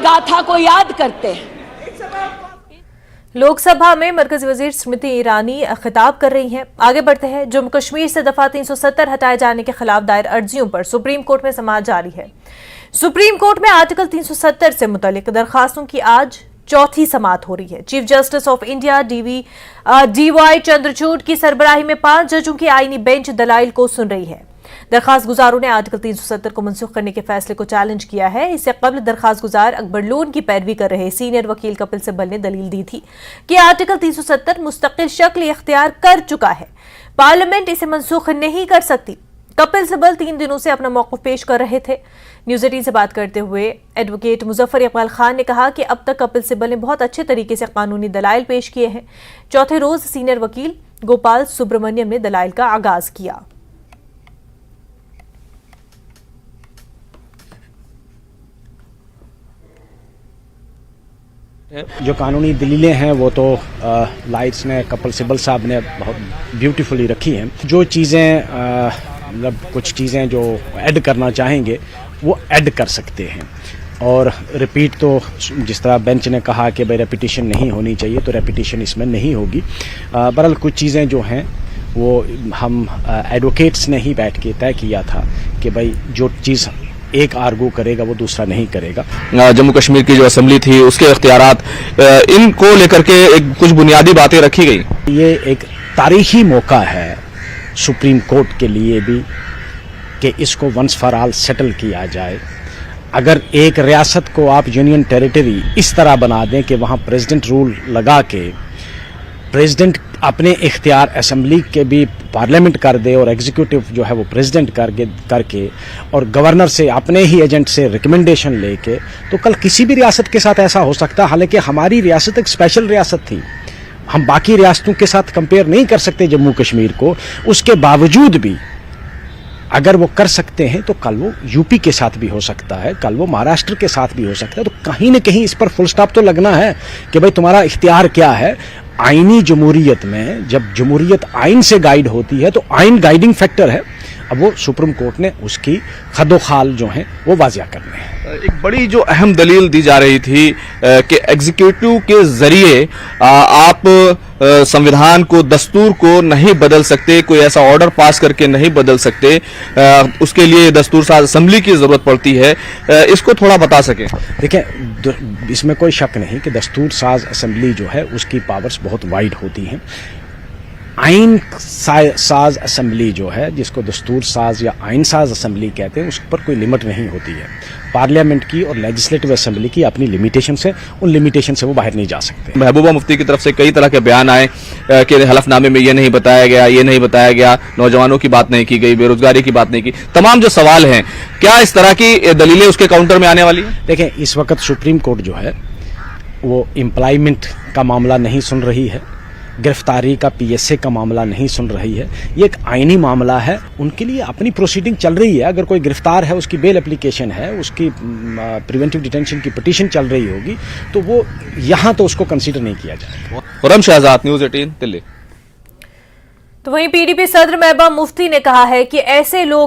गाथा को याद करते हैं। लोकसभा में मरकजी वजीर स्मृति ईरानी खिताब कर रही हैं। आगे बढ़ते हैं। जम्मू कश्मीर से दफा 370 हटाए जाने के खिलाफ दायर अर्जियों पर सुप्रीम कोर्ट में समाअत जारी है। सुप्रीम कोर्ट में आर्टिकल 370 से मुतल्लिक दरखास्तों की आज चौथी समाअत हो रही है। Chief justice of India DY Chandrachud की सरबराही में 5 जजों की आईनी बेंच दलाइल को सुन रही है। दरखास्त गुजारों ने आर्टिकल 370 को मनसूख करने के फैसले को चैलेंज किया है। इससे कबल दरखास्त गुजार अकबर लोन की पैरवी कर रहे सीनियर वकील कपिल सिब्बल ने दलील दी थी कि आर्टिकल 370 मुस्तकिल शक्ल इख्तियार कर चुका है, पार्लियामेंट इसे मनसूख नहीं कर सकती। कपिल सिब्बल 3 दिनों से अपना मौक़िफ़ पेश कर रहे थे। न्यूज़ 18 से बात करते हुए एडवोकेट मुजफ्फर इकबाल खान ने कहा कि अब तक कपिल सिब्बल ने बहुत अच्छे तरीके से कानूनी दलाइल पेश किए हैं। चौथे रोज सीनियर वकील गोपाल सुब्रमण्यम ने दलाइल का आगाज किया। जो कानूनी दलीलें हैं वो तो लाइट्स ने कपिल सिब्बल साहब ने बहुत ब्यूटीफुली रखी हैं। जो चीज़ें मतलब कुछ चीज़ें जो ऐड करना चाहेंगे वो ऐड कर सकते हैं। और रिपीट तो जिस तरह बेंच ने कहा कि भाई रेपिटिशन नहीं होनी चाहिए, तो रेपिटिशन इसमें नहीं होगी। बहरहाल कुछ चीज़ें जो हैं वो हम एडवोकेट्स ने ही बैठ के तय किया था कि भाई जो चीज़ एक आर्गू करेगा वो दूसरा नहीं करेगा। जम्मू कश्मीर की जो असेंबली थी उसके इख्तियारात, इनको लेकर के कुछ बुनियादी बातें रखी गई। ये एक तारीखी मौका है सुप्रीम कोर्ट के लिए भी कि इसको वंस फॉर ऑल सेटल किया जाए। अगर एक रियासत को आप यूनियन टेरिटरी इस तरह बना दें कि वहाँ प्रेसिडेंट रूल लगा के प्रेसिडेंट अपने इख्तियार असेंबली के भी पार्लियामेंट कर दे और एग्जीक्यूटिव जो है वो प्रेसिडेंट करके और गवर्नर से अपने ही एजेंट से रिकमेंडेशन लेके, तो कल किसी भी रियासत के साथ ऐसा हो सकता है। हालांकि हमारी रियासत एक स्पेशल रियासत थी, हम बाकी रियासतों के साथ कंपेयर नहीं कर सकते जम्मू कश्मीर को। उसके बावजूद भी अगर वो कर सकते हैं तो कल वो यूपी के साथ भी हो सकता है, कल वो महाराष्ट्र के साथ भी हो सकता है। तो कहीं ना कहीं इस पर फुल स्टॉप तो लगना है कि भाई तुम्हारा इख्तियार क्या है। आईनी जमहूरियत में जब जमहूरियत आइन से गाइड होती है तो आइन गाइडिंग फैक्टर है। अब वो सुप्रीम कोर्ट ने उसकी खदोखाल जो है वो वाजिया करने हैं। एक बड़ी जो अहम दलील दी जा रही थी कि एग्जीक्यूटिव के जरिए आप संविधान को, दस्तूर को नहीं बदल सकते, कोई ऐसा ऑर्डर पास करके नहीं बदल सकते, उसके लिए दस्तूर साज असेंबली की जरूरत पड़ती है। इसको थोड़ा बता सकें। देखिए, इसमें कोई शक नहीं कि दस्तूर साज असेंबली जो है उसकी पावर्स बहुत वाइड होती हैं। आइन साज असेंबली जो है, जिसको दस्तूर साज या आइन साज असेंबली कहते हैं, उस पर कोई लिमिट नहीं होती है। पार्लियामेंट की और लेजिस्लेटिव असेंबली की अपनी लिमिटेशन से, उन लिमिटेशन से वो बाहर नहीं जा सकते। महबूबा मुफ्ती की तरफ से कई तरह के बयान आए कि हलफनामे में ये नहीं बताया गया, ये नहीं बताया गया, नौजवानों की बात नहीं की गई, बेरोजगारी की बात नहीं की। तमाम जो सवाल हैं, क्या इस तरह की दलीलें उसके काउंटर में आने वाली है? देखें, इस वक्त सुप्रीम कोर्ट जो है वो एम्प्लॉयमेंट का मामला नहीं सुन रही है, गिरफ्तारी का PSA का मामला नहीं सुन रही है। ये एक आईनी मामला है, उनके लिए अपनी प्रोसीडिंग चल रही है। अगर कोई गिरफ्तार है, उसकी बेल एप्लीकेशन है, उसकी प्रिवेंटिव डिटेंशन की पिटीशन चल रही होगी, तो वो यहाँ तो उसको कंसीडर नहीं किया जाएगा। खुर्रम शहजाद, न्यूज़ 18 दिल्ली। तो वहीं PDP सदर महबूबा मुफ्ती ने कहा है कि ऐसे लोग